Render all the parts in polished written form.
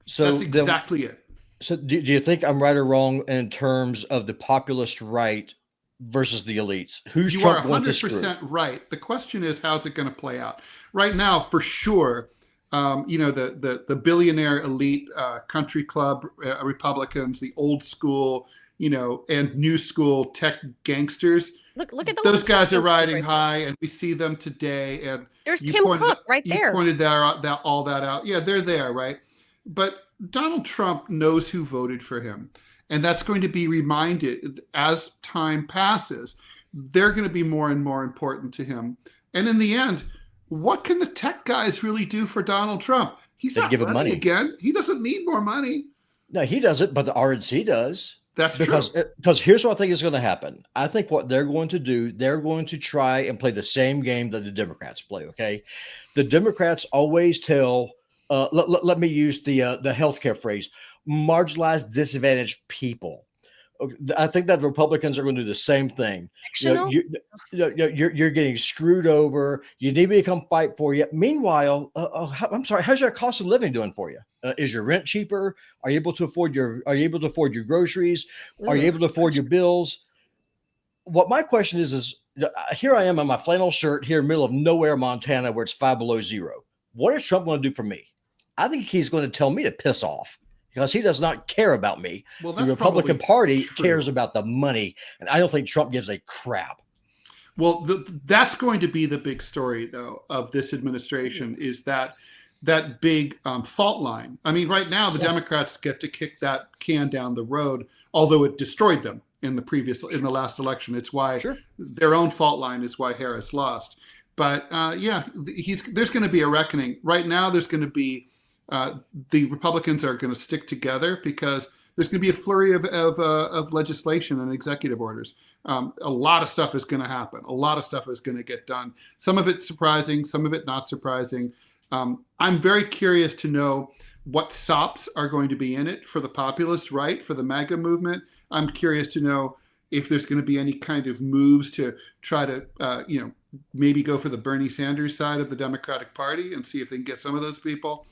So That's exactly it. So do you think I'm right or wrong in terms of the populist right versus the elites? Who's You are Trump going to screw? 100% right. The question is, how's it going to play out? Right now, for sure, the billionaire elite country club Republicans, the old school, and new school tech gangsters. Look at the Those guys are libertarians riding right high, and we see them today. And there's you Tim pointed Cook right you there. pointed all that out. Yeah, they're there, right? But Donald Trump knows who voted for him. And that's going to be reminded as time passes. They're going to be more and more important to him. And in the end, what can the tech guys really do for Donald Trump? He's not running money again. He doesn't need more money. No, he doesn't, but the RNC does. That's true. Because here's what I think is going to happen. I think what they're going to do, they're going to try and play the same game that the Democrats play, okay? The Democrats always tell, let me use the healthcare phrase, marginalized, disadvantaged people. I think that the Republicans are going to do the same thing. You're getting screwed over. You need me to come fight for you. Meanwhile, I'm sorry, how's your cost of living doing for you? Is your rent cheaper? Are you able to afford your groceries? Are you able to afford your bills? What my question is here I am in my flannel shirt here in the middle of nowhere, Montana, where it's 5 below zero. What is Trump going to do for me? I think he's going to tell me to piss off, because he does not care about me. Well, the Republican Party cares about the money, and I don't think Trump gives a crap. Well, that's going to be the big story, though, of this administration, is that big fault line. I mean, right now, the Democrats get to kick that can down the road, although it destroyed them in the last election. It's why their own fault line is why Harris lost. But there's going to be a reckoning. Right now, there's going to be the Republicans are going to stick together because there's going to be a flurry of legislation and executive orders. A lot of stuff is going to happen. A lot of stuff is going to get done. Some of it surprising, some of it not surprising. I'm very curious to know what SOPs are going to be in it for the populist right, for the MAGA movement. I'm curious to know if there's going to be any kind of moves to try to, maybe go for the Bernie Sanders side of the Democratic Party and see if they can get some of those people.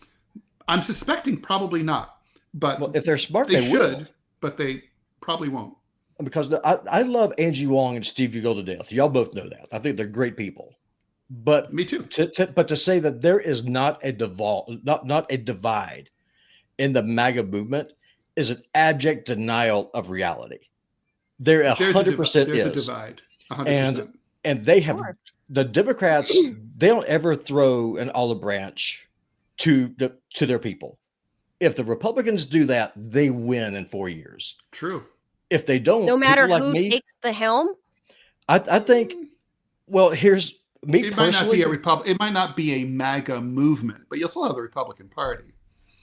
I'm suspecting probably not, but if they're smart, they should, will. But they probably won't. Because I love Angie Wong and Steve Hugo to death. Y'all both know that. I think they're great people. But me too. But to say that there is not a divide in the MAGA movement is an abject denial of reality. There 100% is. There's a divide. 100%. And they have the Democrats. They don't ever throw an olive branch to their people. If the Republicans do that, they win in 4 years. True. If they don't, no matter who takes the helm, I think. Well, here's me it personally. It might not be a MAGA movement, but you'll still have the Republican Party.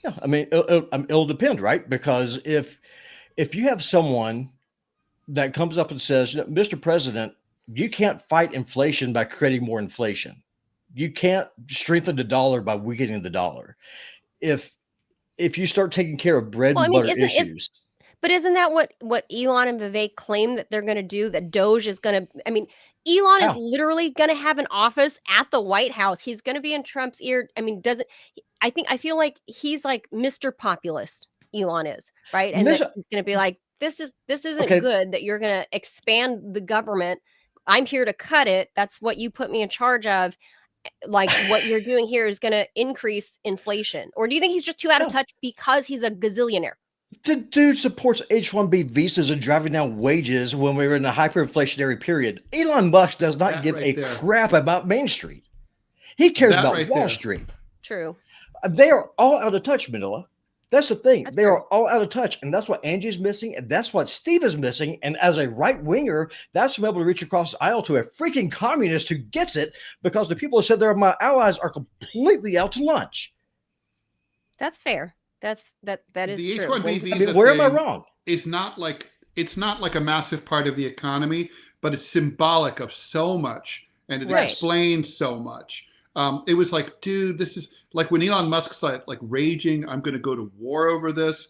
Yeah, I mean, it'll depend, right? Because if you have someone that comes up and says, "Mr. President, you can't fight inflation by creating more inflation. You can't strengthen the dollar by weakening the dollar. If you start taking care of bread and butter issues." But isn't that what Elon and Vivek claim that they're going to do? That Doge is going to, I mean, Elon is literally going to have an office at the White House. He's going to be in Trump's ear. I mean, I feel like he's like Mr. Populist, Elon is, right? And he's going to be like, this isn't good that you're going to expand the government. I'm here to cut it. That's what you put me in charge of. Like what you're doing here is going to increase inflation. Or do you think he's just too out of touch because he's a gazillionaire? The dude supports H-1B visas and driving down wages when we were in a hyperinflationary period. Elon Musk does not give a crap about Main Street. He cares about Wall Street. True. They are all out of touch, Manila. That's the thing. They are all out of touch. And that's what Angie's missing. And that's what Steve is missing. And as a right winger, that's to be able to reach across the aisle to a freaking communist who gets it, because the people who said they're my allies are completely out to lunch. That's fair. That is the true. H-1B visa where am I wrong? It's not like a massive part of the economy, but it's symbolic of so much, and it explains so much. It was like, dude, this is like when Elon Musk's like raging, I'm going to go to war over this.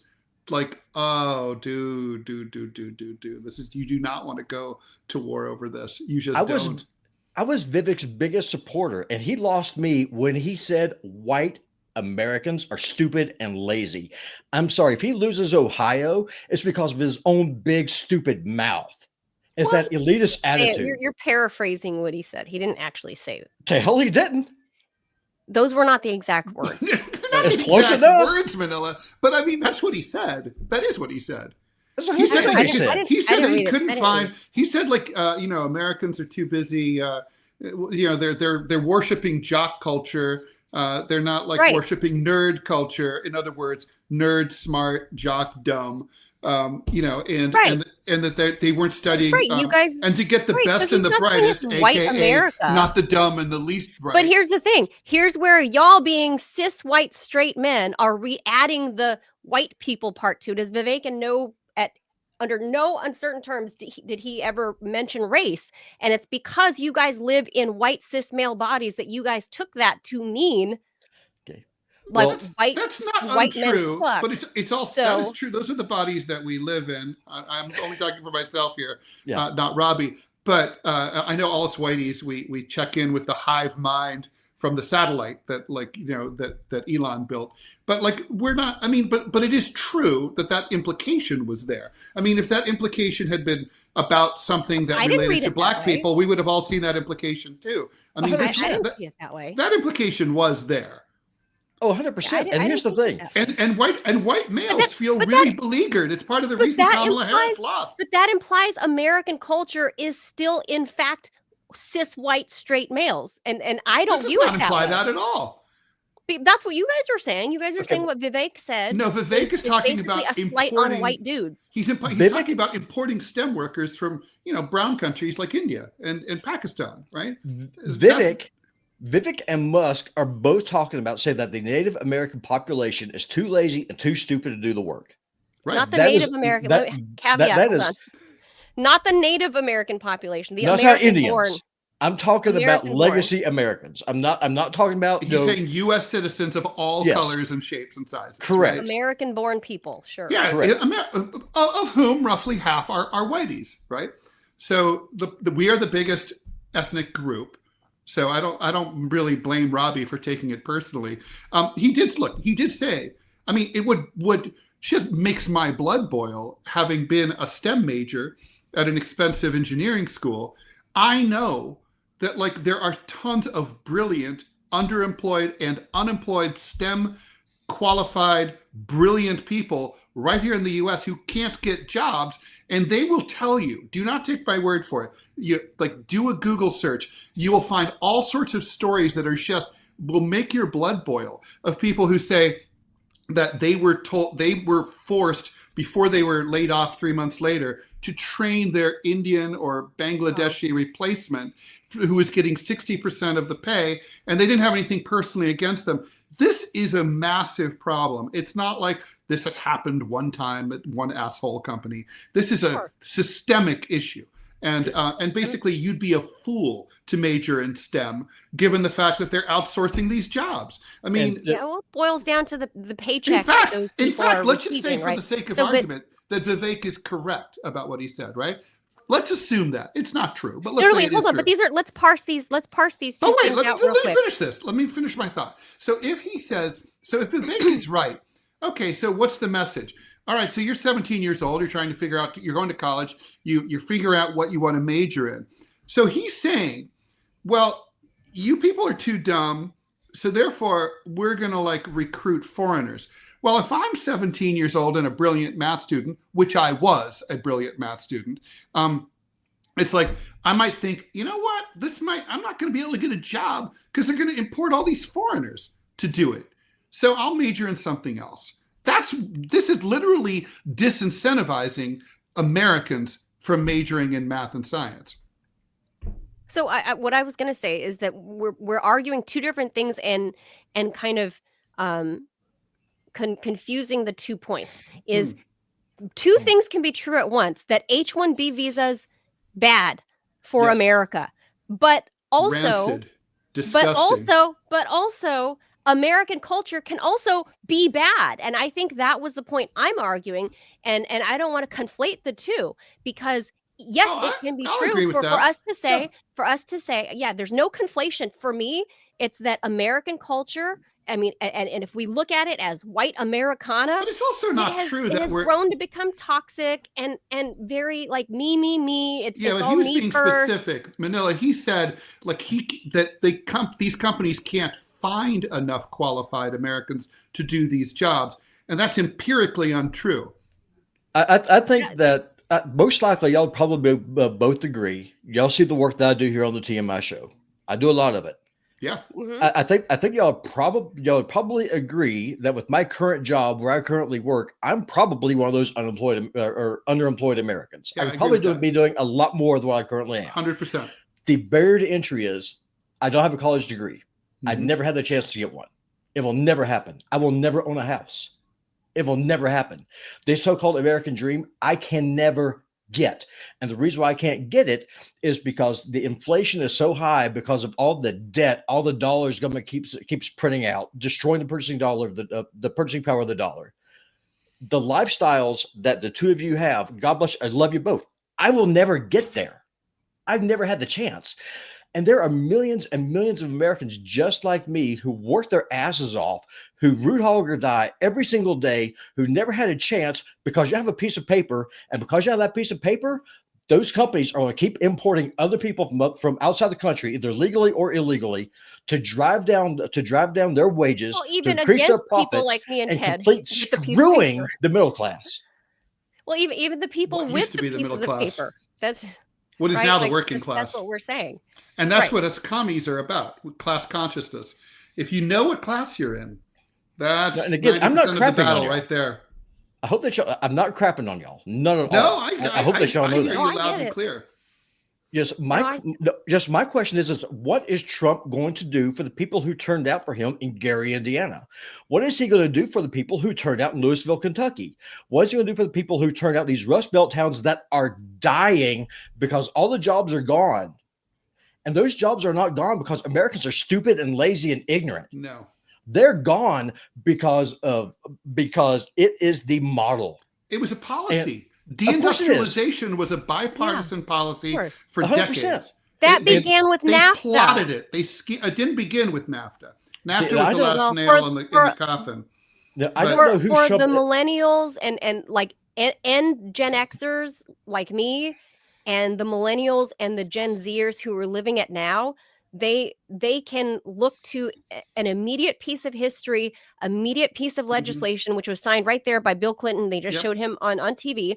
Like, oh, dude, this is, you do not want to go to war over this. You just don't. I was Vivek's biggest supporter, and he lost me when he said white Americans are stupid and lazy. I'm sorry, if he loses Ohio, it's because of his own big stupid mouth. It's that elitist attitude. You're paraphrasing what he said. He didn't actually say that. To hell he didn't. Those were not the exact words. Not It's close enough. words, Manila. But I mean, that's what he said. That is what he said. That's what He said that he read it. couldn't I didn't find. read it. He said like Americans are too busy. They're worshiping jock culture. They're not like Right. worshiping nerd culture. In other words, nerd smart, jock dumb. Right. And that they weren't studying. Right, you guys. And to get the Right, so best he's and the not saying brightest, it's white aka America. not the dumb and the least bright. But here's the thing. Here's where y'all being cis white straight men are re-adding the white people part to it. As Vivek and under no uncertain terms did he ever mention race. And it's because you guys live in white cis male bodies that you guys took that to mean like Well, that's not white men untrue, suck. but it's also that is So- true. Those are the bodies that we live in. I'm only talking for myself here, Yeah. not Robbie. But I know all us whiteys, we check in with the hive mind from the satellite that that Elon built. But like we're not. I mean, but it is true that implication was there. I mean, if that implication had been about something that I didn't read related to it black that way. people, we would have all seen that implication too. I mean, I this, didn't that, see it that way. that implication was there. Oh, 100%. I And here's the didn't thing. see that. And white males that- feel but really that- beleaguered. It's part of the but reason that Kamala Harris implies- lost. But that implies American culture is still, in fact, cis white straight males, and I That don't does view not it imply that way. that at all. That's what you guys are saying. You guys are Okay. saying what Vivek said. No, Vivek is talking basically about a slight importing. on white dudes. He's Vivek- talking about importing STEM workers from brown countries like India and Pakistan, right? Vivek and Musk are both talking about saying that the Native American population is too lazy and too stupid to do the work. Right. Not the That Native is- American. that- let me- caveat. that hold is- on. Not the Native American population. The Not about American born. Indians. I'm talking about American-born. legacy Americans. I'm not talking about He's saying U.S. citizens of all Yes. colors and shapes and sizes. Correct. right? American born people. Sure. Yeah, Correct. of whom roughly half are whiteys, right? So we are the biggest ethnic group. So I don't really blame Robbie for taking it personally. He did say, I mean, it would just makes my blood boil having been a STEM major at an expensive engineering school. I know that like there are tons of brilliant, underemployed and unemployed STEM qualified, brilliant people right here in the US who can't get jobs, and they will tell you, do not take my word for it. You do a Google search, you will find all sorts of stories that are just will make your blood boil of people who say that they were forced before they were laid off 3 months later to train their Indian or Bangladeshi replacement who was getting 60% of the pay, and they didn't have anything personally against them. This is a massive problem. It's not like this has happened one time at one asshole company. This is a systemic issue. And basically you'd be a fool to major in STEM given the fact that they're outsourcing these jobs. I mean, Yeah, well, it boils down to the paycheck. in fact, let's just say for right? the sake of So, but- argument that Vivek is correct about what he said, right? Let's assume that. It's not true, but let's No, say wait, it hold is on. true. But these are let's parse these two Oh wait, things let out me real quick. finish this. Let me finish my thought. So if he says, so if Vivek is right, okay, so what's the message? All right, so you're 17 years old, you're trying to figure out, you're going to college, you figure out what you want to major in. So he's saying, well, you people are too dumb, so therefore we're going to like recruit foreigners. Well, if I'm 17 years old and a brilliant math student, which I was a brilliant math student, it's like, I might think, you know what, I'm not going to be able to get a job because they're going to import all these foreigners to do it. So I'll major in something else. This is literally disincentivizing Americans from majoring in math and science. So what I was going to say is that we're arguing two different things and kind of confusing the 2 points. Is two things can be true at once: that H-1B visas bad for Yes. America, but also Rancid, disgusting. but also American culture can also be bad. And I think that was the point I'm arguing. And I don't want to conflate the two, because yes, it can be I'll agree true with for that. us to say, yeah, there's no conflation. For me, it's that American culture I mean, and if we look at it as white Americana, but it's also not true that it has grown to become toxic and very like me. It's but all he was me being first. specific. Manila, he said like these companies can't find enough qualified Americans to do these jobs, and that's empirically untrue. I think that most likely y'all probably both agree. Y'all see the work that I do here on the TMI show. I do a lot of it. Yeah. Mm-hmm. I think y'all probably agree that with my current job where I currently work, I'm probably one of those unemployed or underemployed Americans. Yeah, I would probably be doing a lot more than what I currently am. 100%. The barrier to entry is I don't have a college degree. Mm-hmm. I've never had the chance to get one. It will never happen. I will never own a house. It will never happen. This so-called American dream, I can never get. And the reason why I can't get it is because the inflation is so high because of all the debt, all the dollars government keeps printing out, destroying the purchasing dollar, the purchasing power of the dollar. The lifestyles that the two of you have, God bless you, I love you both. I will never get there. I've never had the chance. And there are millions and millions of Americans just like me who work their asses off, who root hog or die every single day, who never had a chance because you have a piece of paper. And because you have that piece of paper, those companies are going to keep importing other people from outside the country, either legally or illegally, to drive down their wages, well, even to increase their against profits, people like me and Ted, complete screwing the middle class. Well, even the people with the pieces of paper. That's what is right? now the working class. That's what we're saying. And that's what us commies are about, class consciousness. If you know what class you're in, that's and again, I'm not crapping the battle on you right there. I hope that I'm not crapping on y'all. None at No, all. I hope that y'all know that. I hear you loud and clear. Yes, my question is what is Trump going to do for the people who turned out for him in Gary, Indiana? What is he going to do for the people who turned out in Louisville, Kentucky? What is he going to do for the people who turned out in these Rust Belt towns that are dying because all the jobs are gone? And those jobs are not gone because Americans are stupid and lazy and ignorant. No. They're gone because it is the model. It was a policy. Deindustrialization was a bipartisan policy for 100%. Decades. That began with NAFTA. They plotted it. It didn't begin with NAFTA. NAFTA was the last nail in the coffin. I don't know who for the millennials and Gen Xers like me, and the millennials and the Gen Zers who are living it now, they can look to an immediate piece of history, immediate piece of legislation, which was signed right there by Bill Clinton. They just showed him on TV.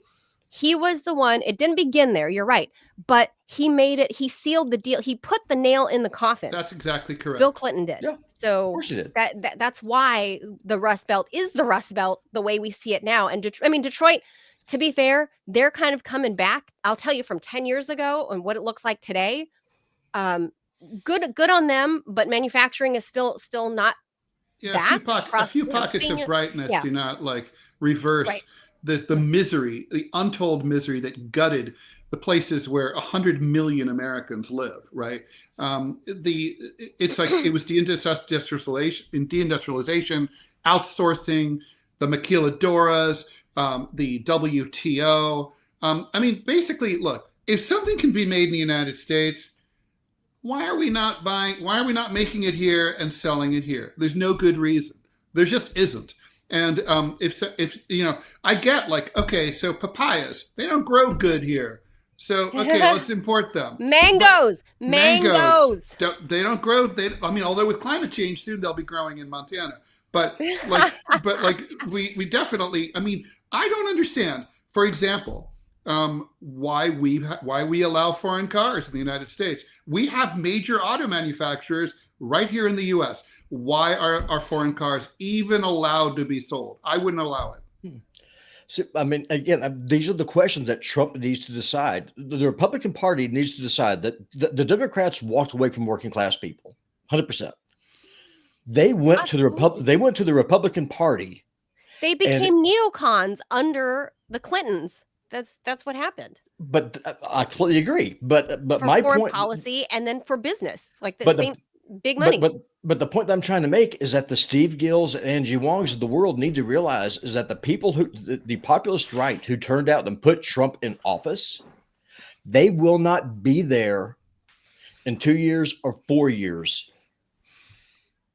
He was the one. It didn't begin there. You're right. But he made it. He sealed the deal. He put the nail in the coffin. That's exactly correct. Bill Clinton did. Yeah, so of course he did. That's why the Rust Belt is the Rust Belt the way we see it now. And Detroit, to be fair, they're kind of coming back. I'll tell you from 10 years ago and what it looks like today. Good on them, but manufacturing is still not back. A few pockets of brightness do not like reverse the misery, the untold misery that gutted the places where 100 million Americans live. Right? It's like it was deindustrialization, outsourcing, the maquiladoras, the WTO. Basically, look, if something can be made in the United States, why are we not making it here and selling it here? There's no good reason. There just isn't. And if I get so papayas, they don't grow good here. So let's import them. Mangoes. They don't grow. Although with climate change soon they'll be growing in Montana. But we definitely. I don't understand. For example, why we allow foreign cars in the United States. We have major auto manufacturers right here in the U.S. Why are our foreign cars even allowed to be sold? I wouldn't allow it. So, again, these are the questions that Trump needs to decide. The Republican Party needs to decide that the Democrats walked away from working class people, 100%. They went to the Republican Party. They became neocons under the Clintons. That's what happened. But I completely agree. But for my foreign point, policy, and then for business, like the same big money. But the point that I'm trying to make is that the Steve Gills and Angie Wongs of the world need to realize is that the people the populist right who turned out and put Trump in office, they will not be there in 2 years or 4 years.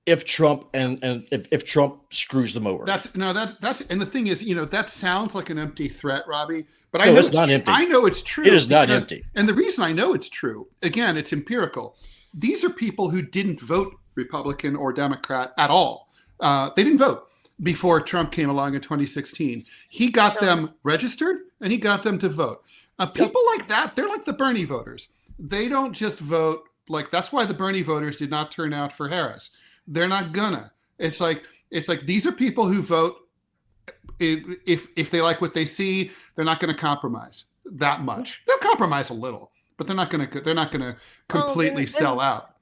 if Trump and if Trump screws them over. That's and the thing is, that sounds like an empty threat, Robbie. But No, it's not empty. I know it's true. It is not empty. And the reason I know it's true, again, it's empirical. These are people who didn't vote Republican or Democrat at all. They didn't vote before Trump came along in 2016. He got them registered and he got them to vote. People like that, they're like the Bernie voters. They don't just vote. Like, that's why the Bernie voters did not turn out for Harris. They're not gonna. It's like these are people who vote if they like what they see. They're not going to compromise that much. They'll compromise a little, but they're not going to completely sell out.